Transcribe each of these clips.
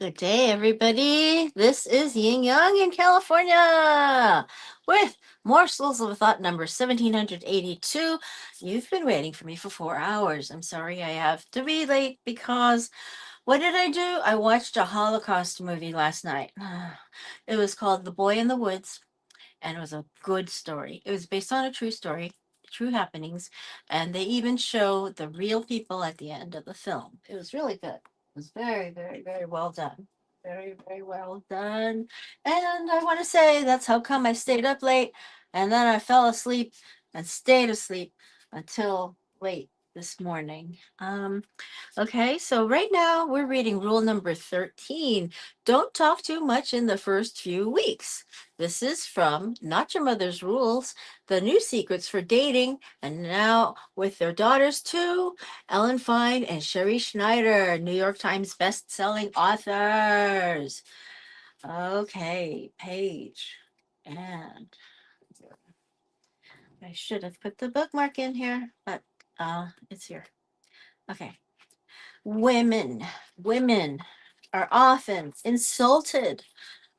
Good day, everybody. This is Yin Yang in California with Morsels of Thought number 1782. You've been waiting for me for 4 hours. I'm sorry I have to be late because what did I do? I watched a Holocaust movie last night. It was called The Boy in the Woods, and it was a good story. It was based on a true story, true happenings, and they even show the real people at the end of the film. It was really good. It was very, very, very well done. Very, very well done. And I want to say that's how come I stayed up late and then I fell asleep and stayed asleep until late this morning. Okay, so right now we're reading rule number 13. Don't talk too much in the first few weeks. This is from Not Your Mother's Rules, The New Secrets for Dating, and now with their daughters too, Ellen Fein and Sherrie Schneider, New York Times best-selling authors. Okay, page. And I should have put the bookmark in here, but it's here. Okay. Women, women are often insulted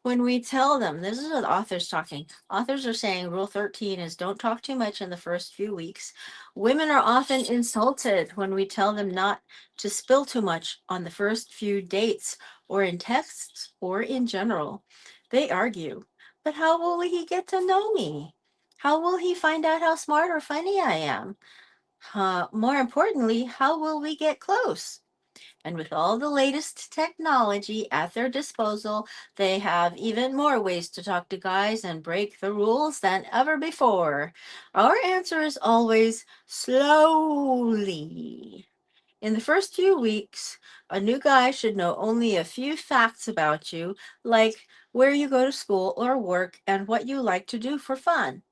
when we tell them, this is what authors talking. Authors are saying rule 13 is don't talk too much in the first few weeks. Women are often insulted when we tell them not to spill too much on the first few dates or in texts or in general. They argue, but how will he get to know me? How will he find out how smart or funny I am? More importantly, how will we get close? And with all the latest technology at their disposal, they have even more ways to talk to guys and break the rules than ever before. Our answer is always slowly. In the first few weeks, a new guy should know only a few facts about you, like where you go to school or work and what you like to do for fun.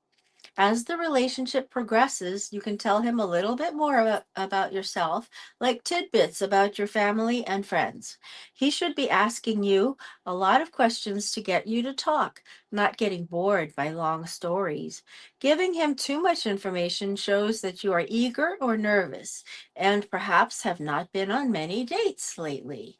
As the relationship progresses, you can tell him a little bit more about yourself, like tidbits about your family and friends. He should be asking you a lot of questions to get you to talk, not getting bored by long stories. Giving him too much information shows that you are eager or nervous, and perhaps have not been on many dates lately.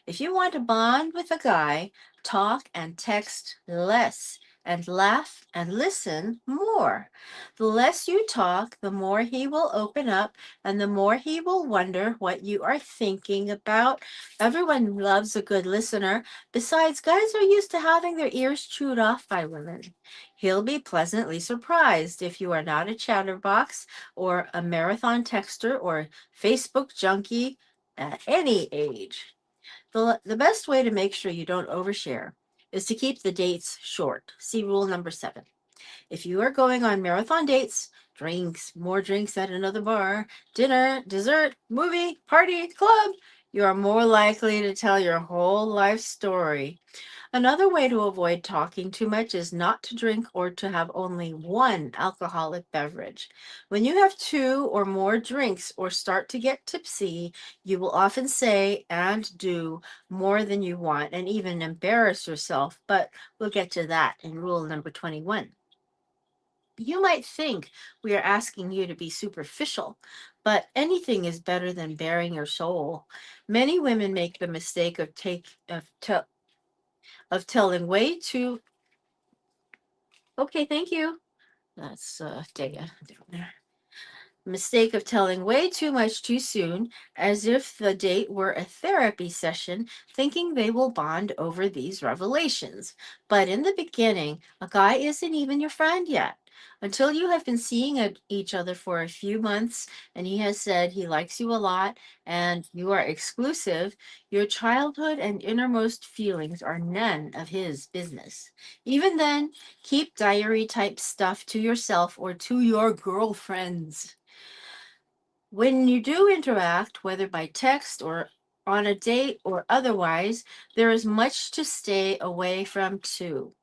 If you want to bond with a guy, talk and text less and laugh and listen more. The less you talk, the more he will open up and the more he will wonder what you are thinking about. Everyone loves a good listener. Besides, guys are used to having their ears chewed off by women. He'll be pleasantly surprised if you are not a chatterbox or a marathon texter or Facebook junkie at any age. The best way to make sure you don't overshare is to keep the dates short. See rule number 7. If you are going on marathon dates, drinks, more drinks at another bar, dinner, dessert, movie, party, club, you are more likely to tell your whole life story. Another way to avoid talking too much is not to drink or to have only one alcoholic beverage. When you have two or more drinks or start to get tipsy, you will often say and do more than you want and even embarrass yourself, but we'll get to that in rule number 21. You might think we are asking you to be superficial, but anything is better than bearing your soul. Many women make the mistake of telling way too. Okay, thank you. That's data down there. Mistake of telling way too much too soon, as if the date were a therapy session, thinking they will bond over these revelations. But in the beginning, a guy isn't even your friend yet. Until you have been seeing each other for a few months and he has said he likes you a lot and you are exclusive, your childhood and innermost feelings are none of his business. Even then, keep diary type stuff to yourself or to your girlfriends. When you do interact, whether by text or on a date or otherwise, there is much to stay away from too.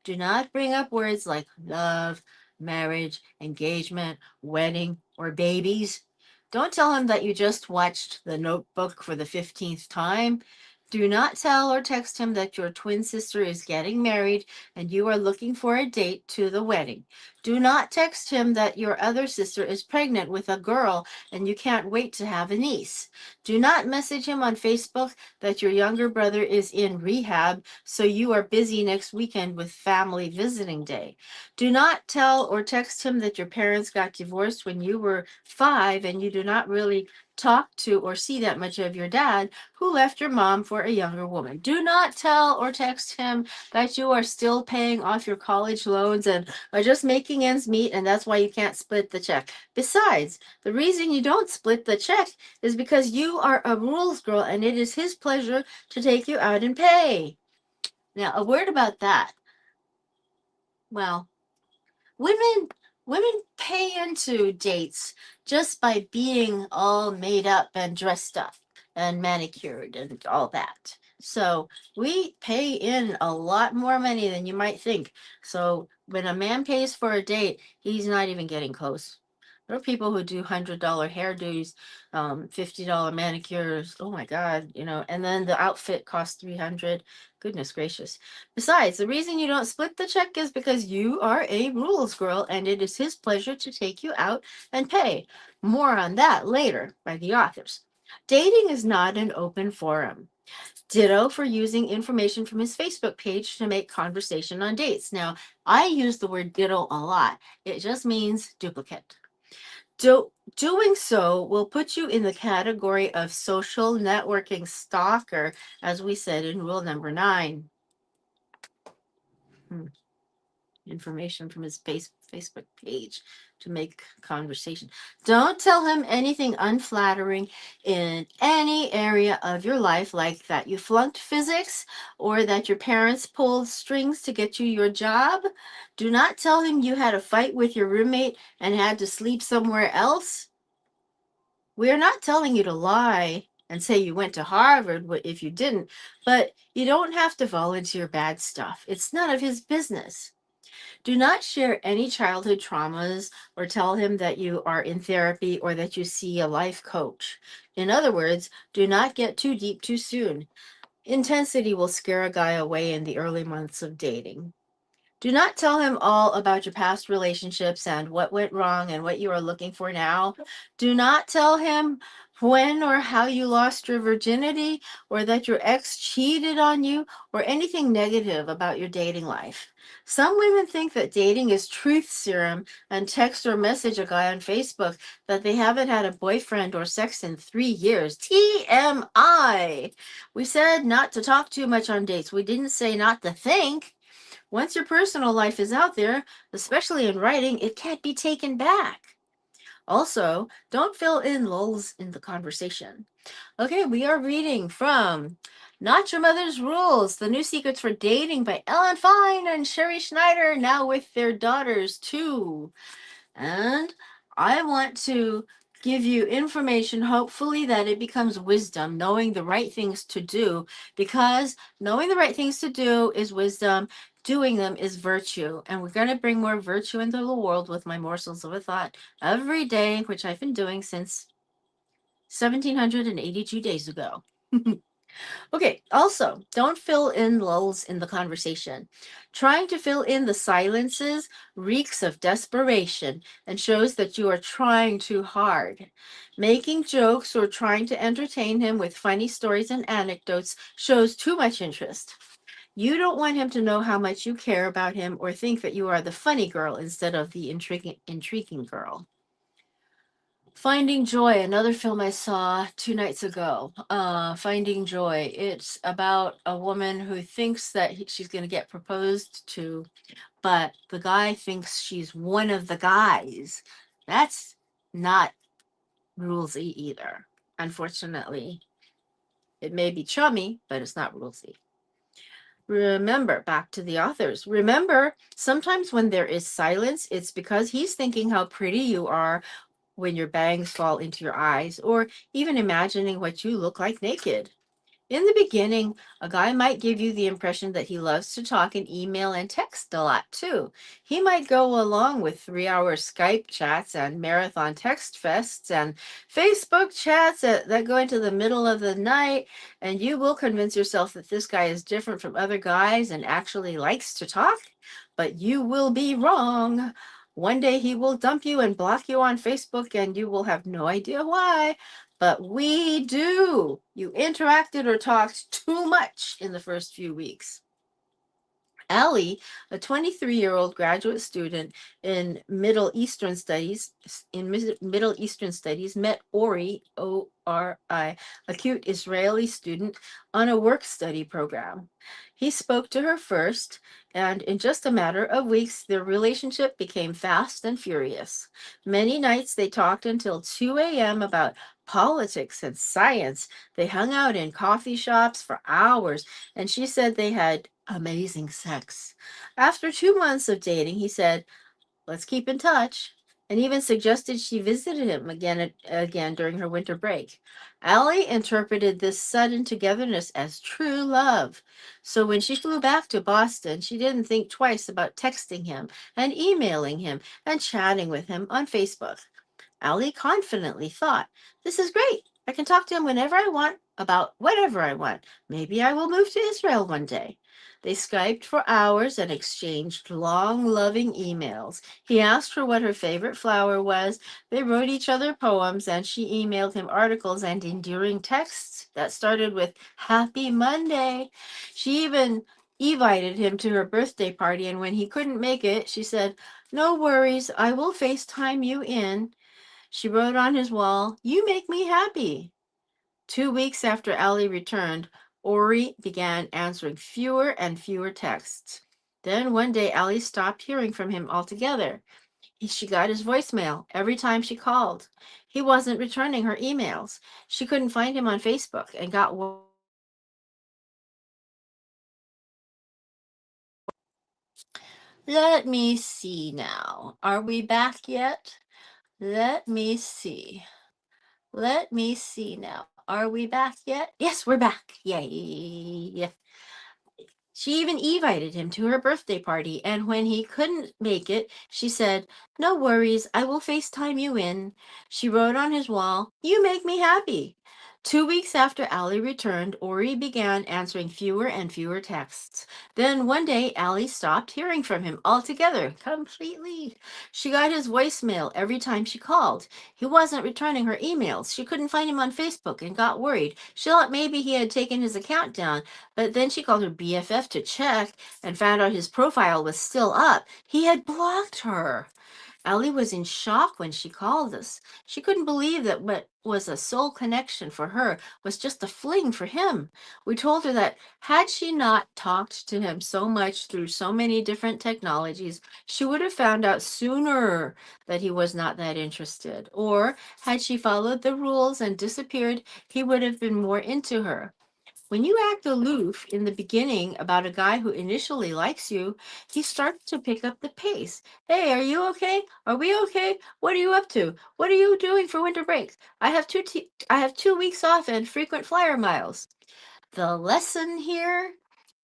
Do not bring up words like love, marriage, engagement, wedding, or babies. Don't tell him that you just watched The Notebook for the 15th time. Do not tell or text him that your twin sister is getting married and you are looking for a date to the wedding. Do not text him that your other sister is pregnant with a girl and you can't wait to have a niece. Do not message him on Facebook that your younger brother is in rehab, so you are busy next weekend with family visiting day. Do not tell or text him that your parents got divorced when you were 5 and you do not really talk to or see that much of your dad, who left your mom for a younger woman. Do not tell or text him that you are still paying off your college loans and are just making ends meet, and that's why you can't split the check. Besides, the reason you don't split the check is because you are a rules girl and it is his pleasure to take you out and pay. Now, a word about that. Well, women women pay into dates just by being all made up and dressed up and manicured and all that. So we pay in a lot more money than you might think. So when a man pays for a date, he's not even getting close. There are people who do $100 hairdos, $50 manicures. Oh my God, and then the outfit costs 300. Goodness gracious. Besides, the reason you don't split the check is because you are a rules girl and it is his pleasure to take you out and pay. More on that later by the authors. Dating is not an open forum. Ditto for using information from his Facebook page to make conversation on dates. Now, I use the word ditto a lot. It just means duplicate. Doing so will put you in the category of social networking stalker, as we said in rule number 9. Information from his Facebook page to make conversation. Don't tell him anything unflattering in any area of your life, like that you flunked physics or that your parents pulled strings to get you your job. Do not tell him you had a fight with your roommate and had to sleep somewhere else. We are not telling you to lie and say you went to Harvard if you didn't, but you don't have to volunteer bad stuff. It's none of his business. Do not share any childhood traumas or tell him that you are in therapy or that you see a life coach. In other words, do not get too deep too soon. Intensity will scare a guy away in the early months of dating. Do not tell him all about your past relationships and what went wrong and what you are looking for now. Do not tell him when or how you lost your virginity or that your ex cheated on you or anything negative about your dating life. Some women think that dating is truth serum and text or message a guy on Facebook that they haven't had a boyfriend or sex in 3 years. TMI. We said not to talk too much on dates. We didn't say not to think. Once your personal life is out there, especially in writing, it can't be taken back. Also, don't fill in lulls in the conversation. Okay, we are reading from Not Your Mother's Rules, The New Secrets for Dating by Fein and Sherrie Schneider, now with their daughters too. And I want to give you information, hopefully, that it becomes wisdom, knowing the right things to do, because knowing the right things to do is wisdom, doing them is virtue. And we're going to bring more virtue into the world with my morsels of a thought every day, which I've been doing since 1782 days ago. Okay, also, don't fill in lulls in the conversation. Trying to fill in the silences reeks of desperation and shows that you are trying too hard. Making jokes or trying to entertain him with funny stories and anecdotes shows too much interest. You don't want him to know how much you care about him or think that you are the funny girl instead of the intriguing girl. Finding Joy, another film I saw 2 nights ago. Finding Joy. It's about a woman who thinks that she's going to get proposed to, but the guy thinks she's one of the guys. That's not rulesy either. Unfortunately, it may be chummy, but it's not rulesy. Remember, back to the authors. Remember, sometimes when there is silence, it's because he's thinking how pretty you are when your bangs fall into your eyes, or even imagining what you look like naked. In the beginning, a guy might give you the impression that he loves to talk and email and text a lot too. He might go along with 3 hour Skype chats and marathon text fests and Facebook chats that go into the middle of the night, and you will convince yourself that this guy is different from other guys and actually likes to talk, but you will be wrong. One day he will dump you and block you on Facebook, and you will have no idea why. But we do. You interacted or talked too much in the first few weeks. Ali, a 23-year-old graduate student in Middle Eastern Studies, met Ori, O-R-I, a cute Israeli student, on a work study program. He spoke to her first, and in just a matter of weeks, their relationship became fast and furious. Many nights they talked until 2 a.m. about politics and science. They hung out in coffee shops for hours, and she said they had amazing sex. After 2 months of dating, he said, "Let's keep in touch," and even suggested she visited him again during her winter break. Allie interpreted this sudden togetherness as true love. So when she flew back to Boston, she didn't think twice about texting him and emailing him and chatting with him on Facebook. Ali confidently thought, "This is great. I can talk to him whenever I want about whatever I want. Maybe I will move to Israel one day." They Skyped for hours and exchanged long, loving emails. He asked her what her favorite flower was. They wrote each other poems, and she emailed him articles and endearing texts that started with "Happy Monday." She even invited him to her birthday party, and when he couldn't make it, she said, "No worries, I will FaceTime you in." She wrote on his wall, "You make me happy." 2 weeks after Ali returned, Ori began answering fewer and fewer texts. Then one day, Ali stopped hearing from him altogether. She got his voicemail every time she called. He wasn't returning her emails. She couldn't find him on Facebook and got Let me see now. Are we back yet? Let me see. Let me see now. Are we back yet? Yes, we're back. Yay. She even invited him to her birthday party, and when he couldn't make it, she said, "No worries, I will FaceTime you in." She wrote on his wall, "You make me happy." 2 weeks after Ali returned, Ori began answering fewer and fewer texts. Then one day, Ali stopped hearing from him altogether, completely. She got his voicemail every time she called. He wasn't returning her emails. She couldn't find him on Facebook and got worried. She thought maybe he had taken his account down, but then she called her BFF to check and found out his profile was still up. He had blocked her. Ellie was in shock when she called us. She couldn't believe that what was a soul connection for her was just a fling for him. We told her that had she not talked to him so much through so many different technologies, she would have found out sooner that he was not that interested. Or had she followed the rules and disappeared, he would have been more into her. When you act aloof in the beginning about a guy who initially likes you, he starts to pick up the pace. "Hey, are you okay? Are we okay? What are you up to? What are you doing for winter break? I have 2 weeks off and frequent flyer miles." The lesson here: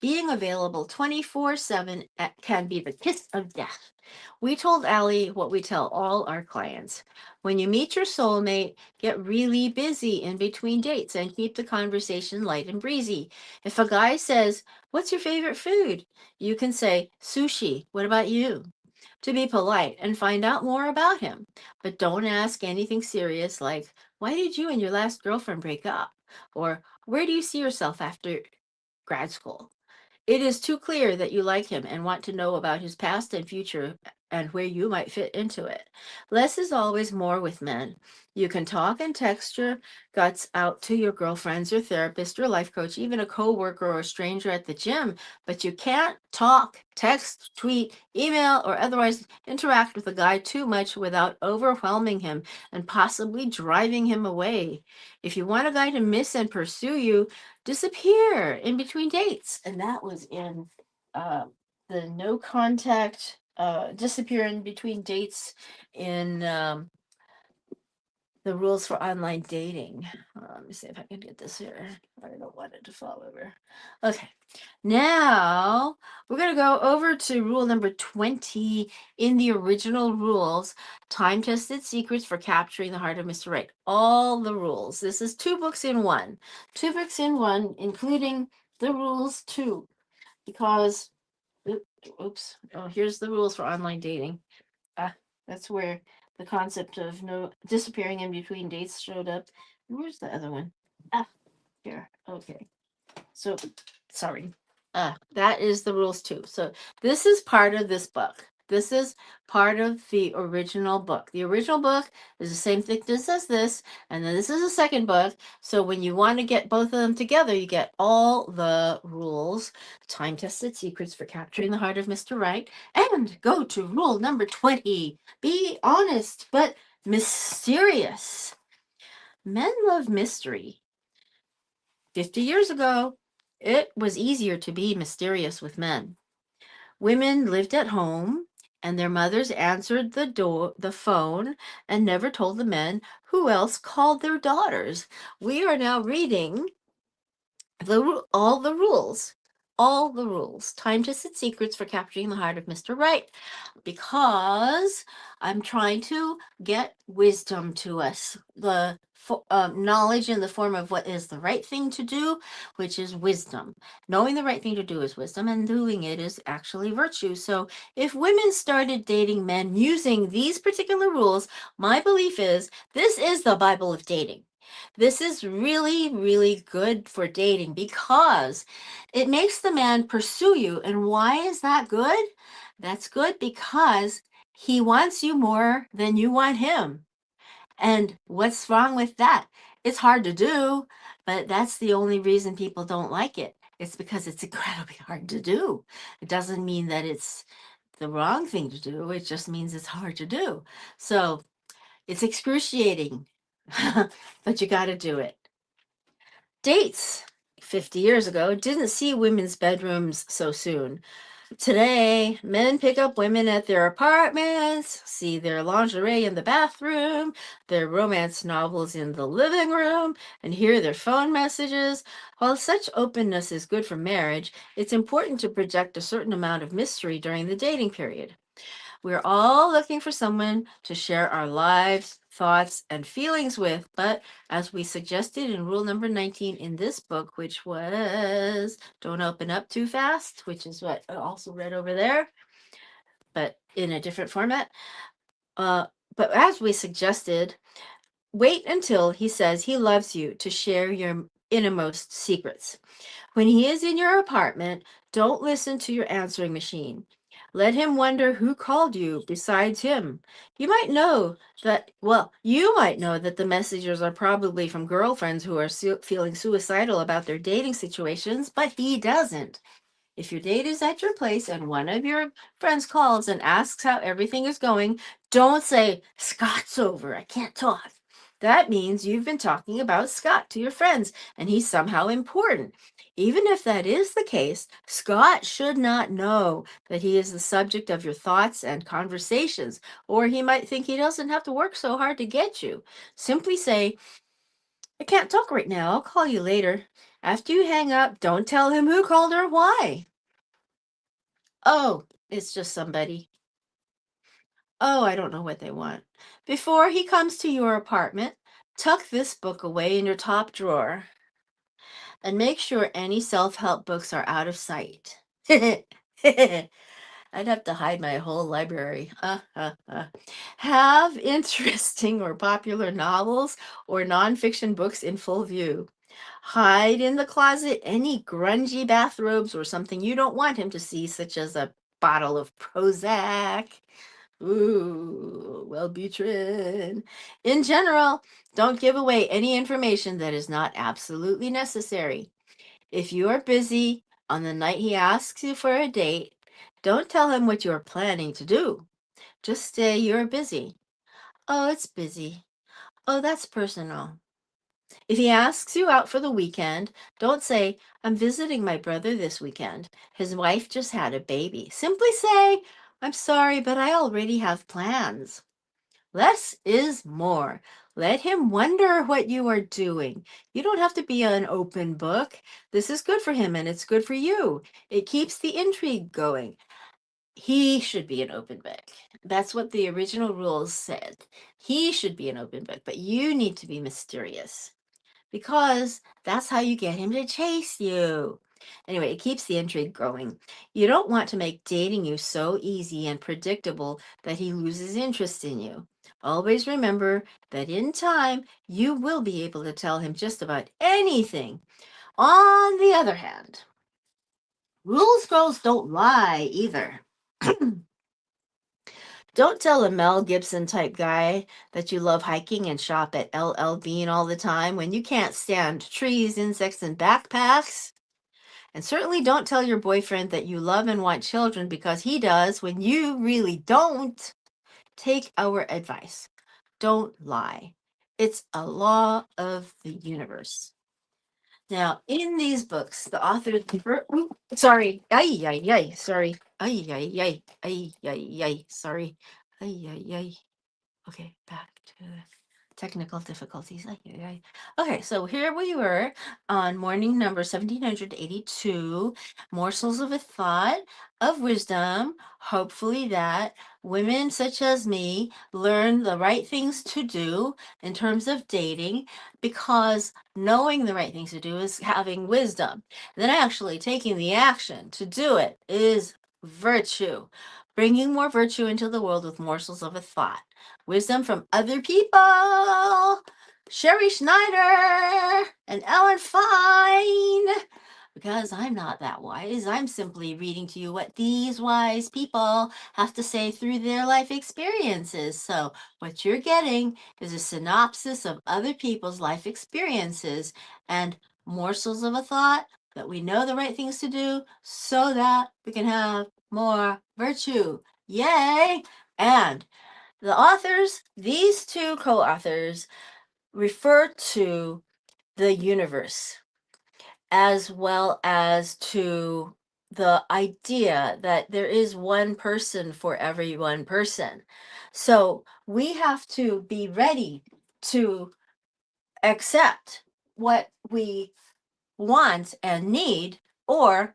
being available 24/7 can be the kiss of death. We told Allie what we tell all our clients. When you meet your soulmate, get really busy in between dates and keep the conversation light and breezy. If a guy says, "What's your favorite food?" you can say, "Sushi. What about you?" To be polite and find out more about him. But don't ask anything serious like, "Why did you and your last girlfriend break up?" Or, "Where do you see yourself after grad school?" It is too clear that you like him and want to know about his past and future and where you might fit into it. Less is always more with men. You can talk and text your guts out to your girlfriends, your therapist, your life coach, even a coworker or a stranger at the gym, but you can't talk, text, tweet, email, or otherwise interact with a guy too much without overwhelming him and possibly driving him away. If you want a guy to miss and pursue you, disappear in between dates. And that was in uh, the no contact, disappear in between dates in The rules for online dating. Let me see if I can get this here. I don't want it to fall over. Okay. Now we're going to go over to rule number 20 in the original rules, time tested secrets for capturing the heart of Mr. Right. All the rules. This is two books in one. Two books in one, including the rules too, because, oops, oh, here's the rules for online dating. That's where the concept of no disappearing in between dates showed up. Where's the other one? Ah, here. Okay. So, sorry. That is the rules too. So this is part of this book. This is part of the original book. The original book is the same thickness as this, and then this is the second book. So when you want to get both of them together, you get all the rules, time-tested secrets for capturing the heart of Mr. Right, and go to rule number 20. Be honest, but mysterious. Men love mystery. 50 years ago, it was easier to be mysterious with men. Women lived at home and their mothers answered the phone and never told the men who else called their daughters. We are now reading all the rules, time-tested secrets for capturing the heart of Mr. Right, because I'm trying to get wisdom to us, the knowledge in the form of what is the right thing to do, which is wisdom. Knowing the right thing to do is wisdom, and doing it is actually virtue. So if women started dating men using these particular rules, my belief is this is the Bible of dating. This is really, really good for dating because it makes the man pursue you. And why is that good? That's good because he wants you more than you want him. And what's wrong with that? It's hard to do, but that's the only reason people don't like it. It's because it's incredibly hard to do. It doesn't mean that it's the wrong thing to do. It just means it's hard to do. So it's excruciating, but you got to do it. Dates 50 years ago didn't see women's bedrooms so soon. Today, men pick up women at their apartments, see their lingerie in the bathroom, their romance novels in the living room, and hear their phone messages. While such openness is good for marriage, it's important to project a certain amount of mystery during the dating period. We're all looking for someone to share our lives, thoughts, and feelings with, but as we suggested in rule number 19 in this book, which was don't open up too fast, which is what I also read over there, but in a different format. But as we suggested, wait until he says he loves you to share your innermost secrets. When he is in your apartment, don't listen to your answering machine. Let him wonder who called you besides him. You might know that the messages are probably from girlfriends who are feeling suicidal about their dating situations, but he doesn't. If your date is at your place and one of your friends calls and asks how everything is going, don't say, Scott's over, I can't talk. That means you've been talking about Scott to your friends and he's somehow important. Even if that is the case, Scott should not know that he is the subject of your thoughts and conversations, or he might think he doesn't have to work so hard to get you. Simply say, I can't talk right now, I'll call you later. After you hang up, don't tell him who called or why. Oh, it's just somebody. Oh, I don't know what they want. Before he comes to your apartment, tuck this book away in your top drawer and make sure any self-help books are out of sight. I'd have to hide my whole library. Have interesting or popular novels or nonfiction books in full view. Hide in the closet any grungy bathrobes or something you don't want him to see, such as a bottle of Prozac. Ooh, Wellbutrin. In general, don't give away any information that is not absolutely necessary. If you are busy on the night he asks you for a date, don't tell him what you're planning to do. Just say you're busy. Oh, it's busy. Oh, that's personal. If he asks you out for the weekend, don't say, I'm visiting my brother this weekend. His wife just had a baby. Simply say, I'm sorry, but I already have plans. Less is more. Let him wonder what you are doing. You don't have to be an open book. This is good for him and it's good for you. It keeps the intrigue going. He should be an open book. That's what the original rules said. He should be an open book, but you need to be mysterious because that's how you get him to chase you. Anyway, it keeps the intrigue going. You don't want to make dating you so easy and predictable that he loses interest in you. Always remember that in time, you will be able to tell him just about anything. On the other hand, rules girls don't lie either. Don't tell a Mel Gibson type guy that you love hiking and shop at LL Bean all the time when you can't stand trees, insects, and backpacks. And certainly don't tell your boyfriend that you love and want children because he does when you really don't. Take our advice. Don't lie. It's a law of the universe. Now, in these books, the authors sorry, ay ay ay, sorry, ay ay ay, ay ay ay, sorry, ay ay ay. Okay, back to technical difficulties. Ay, ay, ay. Okay, so here we were on morning number 1782, morsels of a thought of wisdom. Hopefully, that women such as me learn the right things to do in terms of dating, because knowing the right things to do is having wisdom. Then actually taking the action to do it is virtue. Bringing more virtue into the world with morsels of a thought. Wisdom from other people. Sherrie Schneider and Ellen Fein. Because I'm not that wise. I'm simply reading to you what these wise people have to say through their life experiences. So, what you're getting is a synopsis of other people's life experiences and morsels of a thought that we know the right things to do so that we can have more virtue. Yay! And the authors, these two co authors, refer to the universe as well as to the idea that there is one person for every one person. So we have to be ready to accept what we want and need, or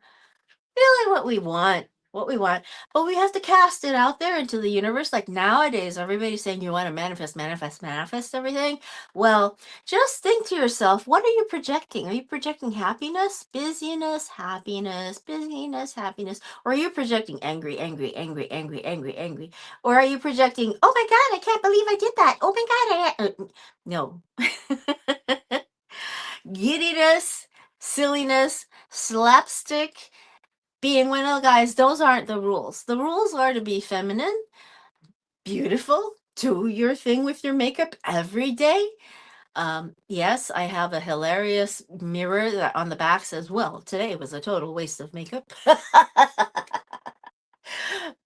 really what we want, but we have to cast it out there into the universe. Like nowadays, everybody's saying you want to manifest, manifest, manifest everything. Well, just think to yourself, what are you projecting? Are you projecting happiness, busyness, happiness, busyness, happiness? Or are you projecting angry, angry, angry, angry, angry, angry? Or are you projecting, oh my God, I can't believe I did that. Oh my God, no. Giddiness, silliness, slapstick, being one of the guys, those aren't the rules. The rules are to be feminine, beautiful, do your thing with your makeup every day. Yes, I have a hilarious mirror that on the back says, well, today was a total waste of makeup.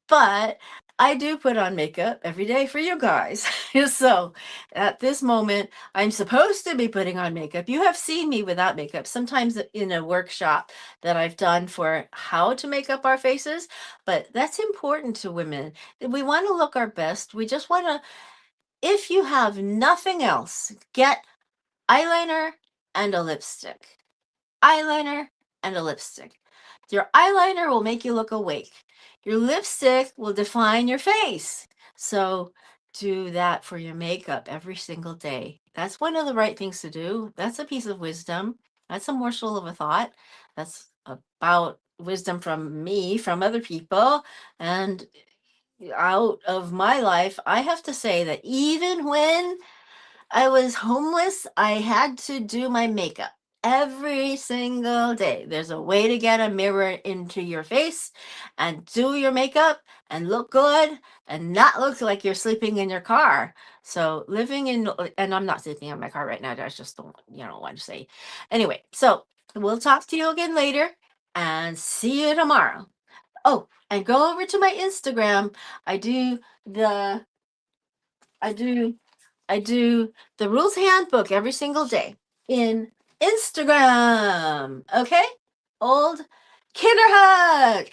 But I do put on makeup every day for you guys. So at this moment, I'm supposed to be putting on makeup. You have seen me without makeup, sometimes in a workshop that I've done for how to make up our faces. But that's important to women. We want to look our best. We just want to, if you have nothing else, get eyeliner and a lipstick. Eyeliner and a lipstick. Your eyeliner will make you look awake. Your lipstick will define your face. So do that for your makeup every single day. That's one of the right things to do. That's a piece of wisdom. That's a morsel of a thought. That's about wisdom from me, from other people. And out of my life, I have to say that even when I was homeless, I had to do my makeup every single day. There's a way to get a mirror into your face and do your makeup and look good and not look like you're sleeping in your car. So living in, and I'm not sleeping in my car right now. I just don't, want to say. Anyway, so we'll talk to you again later and see you tomorrow. Oh, and go over to my Instagram. I do the, I do I do the rules handbook every single day in Instagram. Okay? Old Kinderhook.